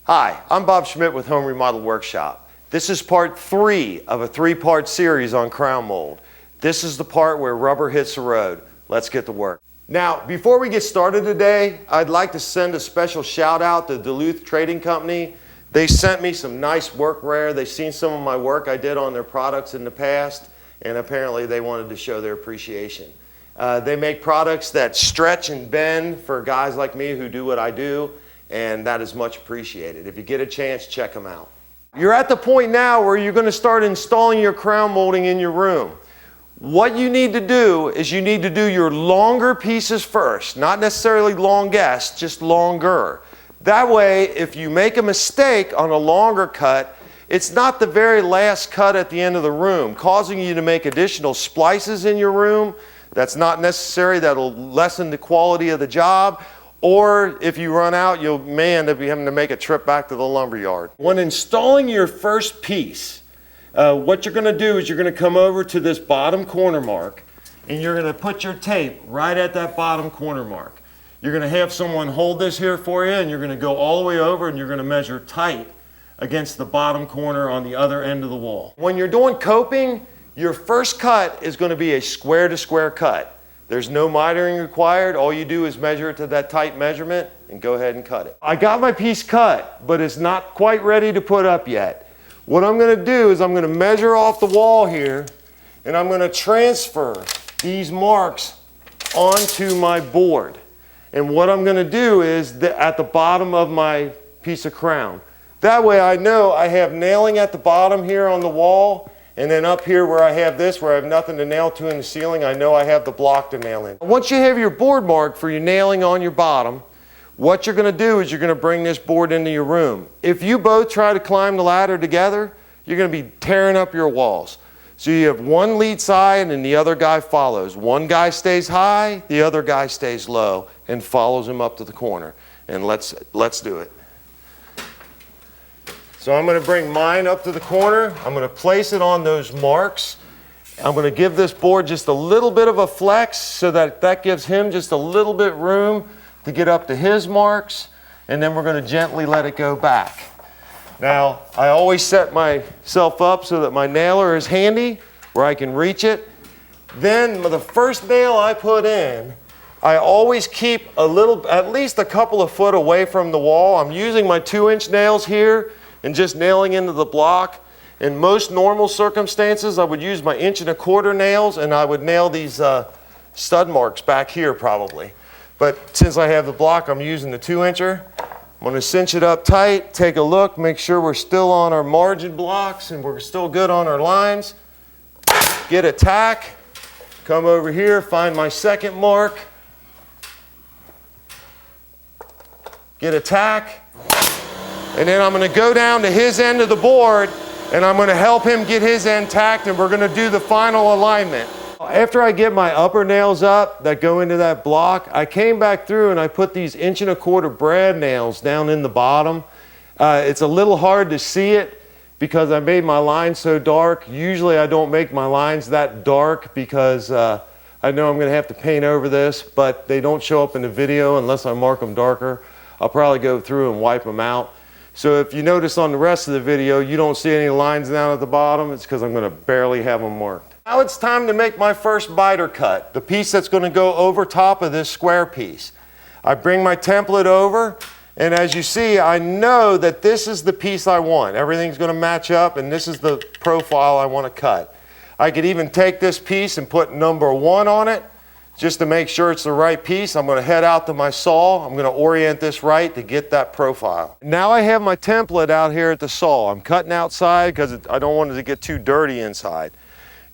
Hi, I'm Bob Schmidt with Home Remodel Workshop. This is part 3 of a 3-part series on crown mold. This is the part where rubber hits the road. Let's get to work. Now, before we get started today, I'd like to send a special shout out to Duluth Trading Company. They sent me some nice workwear. They've seen some of my work I did on their products in the past, and apparently they wanted to show their appreciation. They make products that stretch and bend for guys like me who do what I do, and that is much appreciated. If you get a chance, check them out. You're at the point now where you're going to start installing your crown molding in your room. What you need to do is you need to do your longer pieces first, not necessarily longest, just longer. That way, if you make a mistake on a longer cut, it's not the very last cut at the end of the room, causing you to make additional splices in your room. That's not necessary. That'll lessen the quality of the job. Or if you run out, you may end up having to make a trip back to the lumber yard. When installing your first piece, what you're going to do is you're going to come over to this bottom corner mark, and you're going to put your tape right at that bottom corner mark. You're going to have someone hold this here for you, and you're going to go all the way over, and you're going to measure tight against the bottom corner on the other end of the wall. When you're doing coping, your first cut is going to be a square to square cut. There's no mitering required. All you do is measure it to that tight measurement and go ahead and cut it. I got my piece cut, but it's not quite ready to put up yet. What I'm going to do is I'm going to measure off the wall here, and I'm going to transfer these marks onto my board. And what I'm going to do is at the bottom of my piece of crown. That way I know I have nailing at the bottom here on the wall, and then up here where I have this, where I have nothing to nail to in the ceiling, I know I have the block to nail in. Once you have your board marked for your nailing on your bottom, what you're going to do is you're going to bring this board into your room. If you both try to climb the ladder together, you're going to be tearing up your walls. So you have one lead side and the other guy follows. One guy stays high, the other guy stays low and follows him up to the corner. And let's do it. So I'm going to bring mine up to the corner. I'm going to place it on those marks. I'm going to give this board just a little bit of a flex so that gives him just a little bit room to get up to his marks. And then we're going to gently let it go back. Now, I always set myself up so that my nailer is handy where I can reach it. Then the first nail I put in, I always keep at least a couple of foot away from the wall. I'm using my 2-inch nails here and just nailing into the block. In most normal circumstances, I would use my 1 1/4 nails, and I would nail these stud marks back here probably. But since I have the block, I'm using the 2-incher. I'm going to cinch it up tight, take a look, make sure we're still on our margin blocks and we're still good on our lines. Get a tack, come over here, find my second mark, get a tack, and then I'm going to go down to his end of the board and I'm going to help him get his end tacked, and we're going to do the final alignment. After I get my upper nails up that go into that block, I came back through and I put these 1 1/4 brad nails down in the bottom. It's a little hard to see it because I made my lines so dark. Usually I don't make my lines that dark because I know I'm going to have to paint over this, but they don't show up in the video unless I mark them darker. I'll probably go through and wipe them out. So if you notice on the rest of the video you don't see any lines down at the bottom, it's because I'm going to barely have them marked. Now it's time to make my first miter cut, the piece that's going to go over top of this square piece. I bring my template over, and as you see, I know that this is the piece I want. Everything's going to match up, and this is the profile I want to cut. I could even take this piece and put number 1 on it, just to make sure it's the right piece. I'm going to head out to my saw. I'm going to orient this right to get that profile. Now I have my template out here at the saw. I'm cutting outside because I don't want it to get too dirty inside.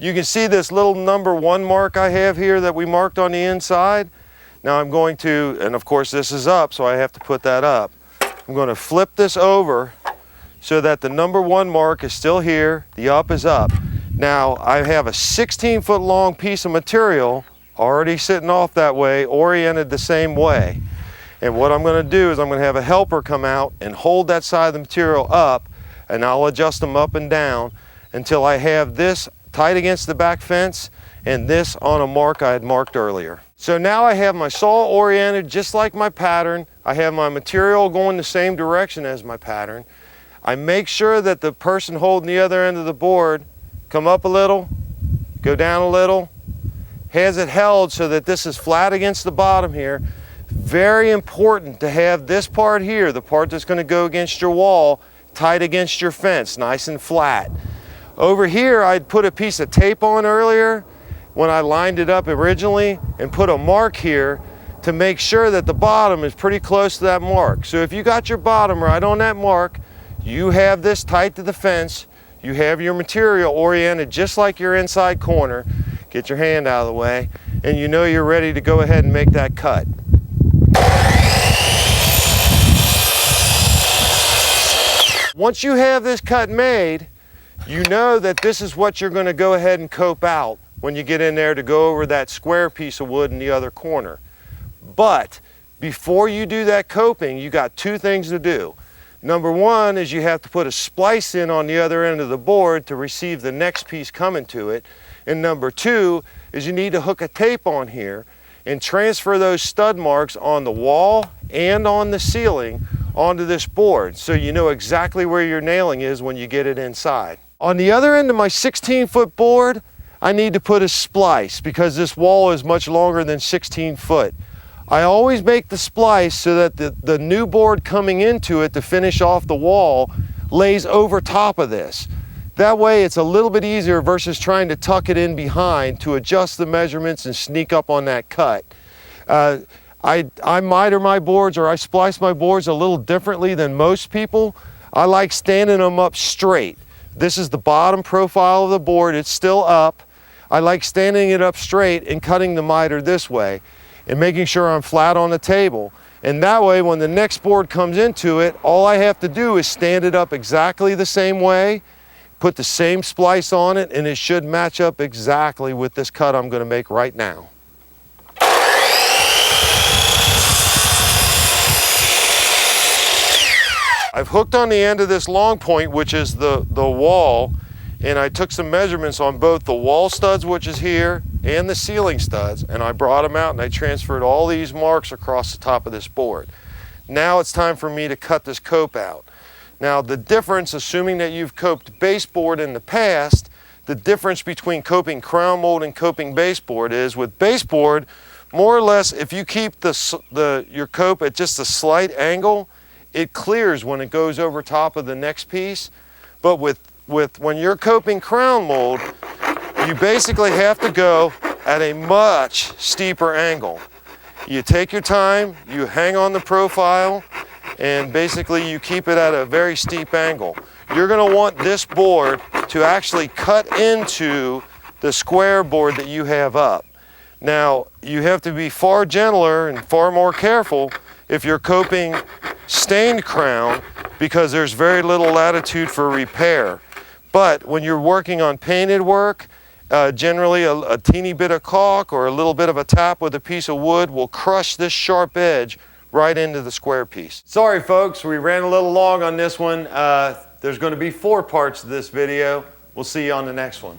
You can see this little number 1 mark I have here that we marked on the inside. Now I'm going to, and of course this is up, so I have to put that up. I'm going to flip this over so that the number 1 mark is still here, the up is up. Now I have a 16-foot long piece of material already sitting off that way, oriented the same way. And what I'm going to do is I'm going to have a helper come out and hold that side of the material up, and I'll adjust them up and down until I have this tight against the back fence and this on a mark I had marked earlier. So now I have my saw oriented just like my pattern. I have my material going the same direction as my pattern. I make sure that the person holding the other end of the board come up a little, go down a little, has it held so that this is flat against the bottom here. Very important to have this part here, the part that's going to go against your wall, tight against your fence, nice and flat. Over here, I'd put a piece of tape on earlier when I lined it up originally and put a mark here to make sure that the bottom is pretty close to that mark. So if you got your bottom right on that mark, you have this tight to the fence, you have your material oriented just like your inside corner. Get your hand out of the way, and you know you're ready to go ahead and make that cut. Once you have this cut made, you know that this is what you're going to go ahead and cope out when you get in there to go over that square piece of wood in the other corner. But before you do that coping, you got two things to do. Number one is you have to put a splice in on the other end of the board to receive the next piece coming to it. And number two is you need to hook a tape on here and transfer those stud marks on the wall and on the ceiling onto this board so you know exactly where your nailing is when you get it inside. On the other end of my 16-foot board, I need to put a splice because this wall is much longer than 16 foot. I always make the splice so that the new board coming into it to finish off the wall lays over top of this. That way it's a little bit easier versus trying to tuck it in behind to adjust the measurements and sneak up on that cut. I miter my boards, or I splice my boards a little differently than most people. I like standing them up straight. This is the bottom profile of the board, it's still up. I like standing it up straight and cutting the miter this way and making sure I'm flat on the table. And that way, when the next board comes into it, all I have to do is stand it up exactly the same way, put the same splice on it, and it should match up exactly with this cut I'm going to make right now. I've hooked on the end of this long point, which is the wall, and I took some measurements on both the wall studs, which is here, and the ceiling studs, and I brought them out and I transferred all these marks across the top of this board. Now it's time for me to cut this cope out. Now the difference, assuming that you've coped baseboard in the past, the difference between coping crown mold and coping baseboard is with baseboard, more or less, if you keep your cope at just a slight angle, it clears when it goes over top of the next piece. But when you're coping crown mold, you basically have to go at a much steeper angle. You take your time, you hang on the profile, and basically you keep it at a very steep angle. You're going to want this board to actually cut into the square board that you have up. Now, you have to be far gentler and far more careful if you're coping stained crown because there's very little latitude for repair. But when you're working on painted work, generally a teeny bit of caulk or a little bit of a tap with a piece of wood will crush this sharp edge right into the square piece. Sorry folks, we ran a little long on this one. There's going to be 4 parts to this video. We'll see you on the next one.